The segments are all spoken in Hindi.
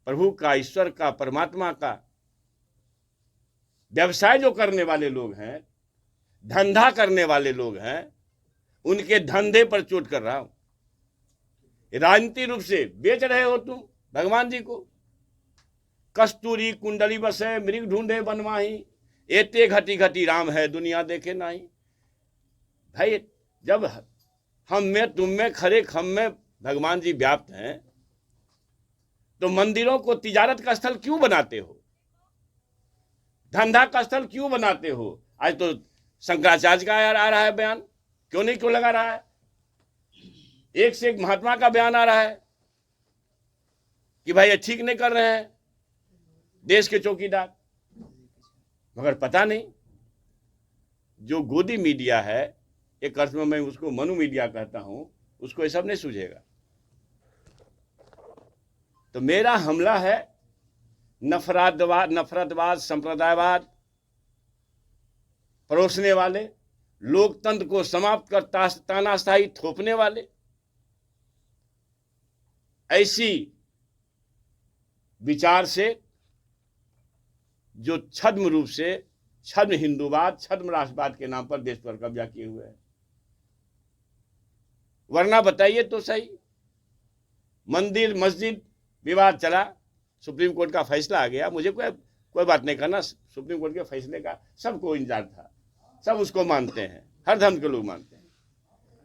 प्रभु का, ईश्वर का, परमात्मा का व्यवसाय जो करने वाले लोग हैं, धंधा करने वाले लोग हैं, उनके धंधे पर चोट कर रहा हूं। राजनीतिक रूप से बेच रहे हो तुम भगवान जी को। कस्तूरी कुंडली बसे मृग ढूंढे बनवाही, एते घटी घटी राम है दुनिया देखे नहीं। भाई जब हम में तुम में खरे खम में भगवान जी व्याप्त हैं, तो मंदिरों को तिजारत का स्थल क्यों बनाते हो, धंधा का स्थल क्यों बनाते हो? आज तो शंकराचार्य का आ रहा है बयान, क्यों लगा रहा है? एक से एक महात्मा का बयान आ रहा है कि भाई ये ठीक नहीं कर रहे हैं देश के चौकीदार। मगर पता नहीं, जो गोदी मीडिया है, एक अर्थ में मैं उसको मनु मीडिया कहता हूं, उसको ये सब नहीं सूझेगा। तो मेरा हमला है नफरतवाद, संप्रदायवाद परोसने वाले, लोकतंत्र को समाप्त कर तानाशाही थोपने वाले, ऐसी विचार से जो छद्म रूप से छद्म हिंदूवाद, छद्म राष्ट्रवाद के नाम पर देश पर कब्जा किए हुए हैं। वरना बताइए तो सही, मंदिर मस्जिद विवाद चला, सुप्रीम कोर्ट का फैसला आ गया, मुझे कोई बात नहीं करना, सुप्रीम कोर्ट के फैसले का सबको इंतजार था, सब उसको मानते हैं, हर धर्म के लोग मानते हैं।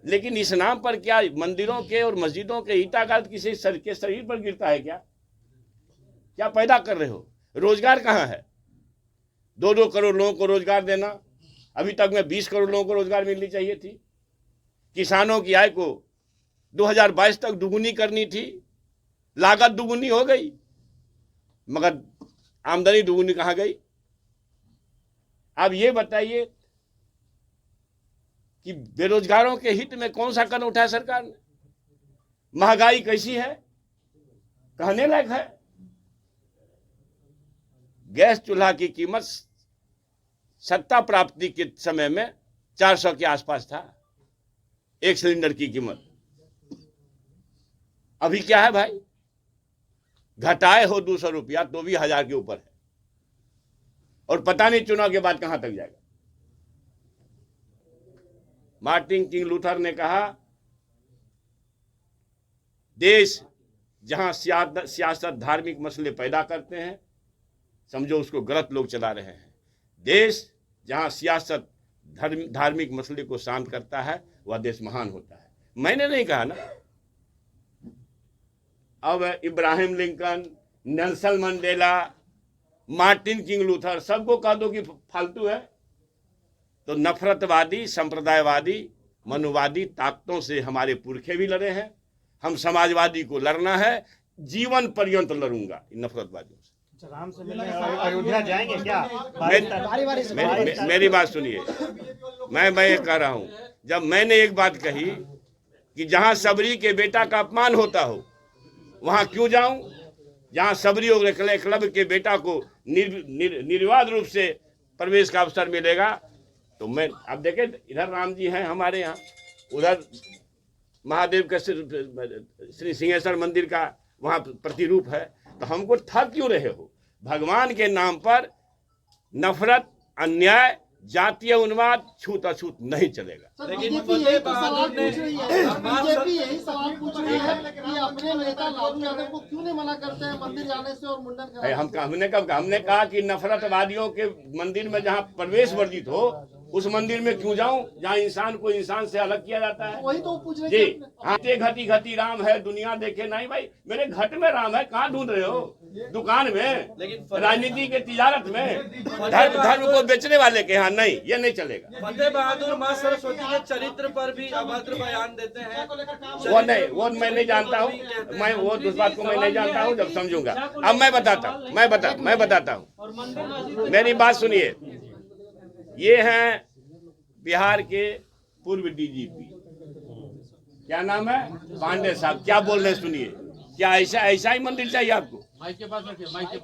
लेकिन इस नाम पर क्या मंदिरों के और मस्जिदों के ईंटा-गाल किसी के शरीर पर गिरता है? क्या पैदा कर रहे हो? रोजगार कहाँ है? 2-2 करोड़ लोगों को रोजगार देना, अभी तक में 20 करोड़ लोगों को रोजगार मिलनी चाहिए थी। किसानों की आय को 2022 तक दुगुनी करनी थी, लागत दुगुनी हो गई, मगर आमदनी दुगुनी कहाँ गई? अब ये बताइए कि बेरोजगारों के हित में कौन सा कदम उठाया सरकार ने? महंगाई कैसी है, कहने लायक है। गैस चूल्हा की कीमत सत्ता प्राप्ति के समय में 400 के आसपास था, एक सिलेंडर की कीमत। अभी क्या है भाई? घटाए हो 200 रुपया तो भी 1000 के ऊपर है, और पता नहीं चुनाव के बाद कहां तक जाएगा। मार्टिन किंग लूथर ने कहा, देश जहां सियासत धार्मिक मसले पैदा करते हैं, समझो उसको गलत लोग चला रहे हैं। देश जहां सियासत धार्मिक मसले को शांत करता है, वह देश महान होता है। मैंने नहीं कहा ना। अब Ibrahim Lincoln, Nelson Mandela, Martin king Luther, सबको कह दो कि फालतू है, तो नफरतवादी, संप्रदायवादी, मनुवादी ताकतों से हमारे पुरखे भी लड़े हैं। हम समाजवादी को लड़ना है, जीवन पर्यंत लड़ूंगा इन नफरतवादियों से। राम से मिलने अयोध्या जाएंगे क्या? मेरी बात सुनिए, मैं ये कह रहा हूं, जब मैंने एक बात कही कि जहां सबरी के बेटा का अपमान होता हो वहां क्यों जाऊं? जहां सबरी और क्लब के बेटा को निर्विवाद रूप से प्रवेश का अवसर मिलेगा, तो मैं, अब देखें इधर राम जी हैं हमारे यहाँ, उधर महादेव का श्री सिंहेश्वर मंदिर का वहां प्रतिरूप है, तो हमको ठग क्यों रहे हो? भगवान के नाम पर नफरत, अन्याय, जातीय उन्माद, छूत अछूत नहीं चलेगा। लेकिन बीजेपी यही सवाल पूछ रही है कि अपने नेता लालू यादव को क्यों नहीं मना करते हैं मंदिर जाने से और मुंडन कराने? हमने कहा कि नफरतवादियों के मंदिर में जहां प्रवेश वर्जित हो, उस मंदिर में क्यों जाऊं जहां इंसान को इंसान से अलग किया जाता है? वही तो पूछ रहे जी हाँ, घटी घटी राम है दुनिया देखे नहीं। भाई मेरे घट में राम है, कहाँ ढूंढ रहे हो? दुकान में, राजनीति के तिजारत में, धर्म को बेचने वाले के यहाँ नहीं, ये नहीं चलेगा। फतेह बहादुर मां सरस्वती के चरित्र पर भी अभद्र बयान देते हैं। वो मैं नहीं जानता हूँ, मैं वो उस बात को मैं नहीं जानता हूँ, जब समझूंगा। अब मैं बताता हूँ, मेरी बात सुनिए। ये हैं बिहार के पूर्व डीजीपी, क्या नाम है, पांडे साहब, क्या बोल रहे सुनिए। क्या ऐसा ही मंदिर चाहिए आपको? माइक के पास रखिए, माइक के पास।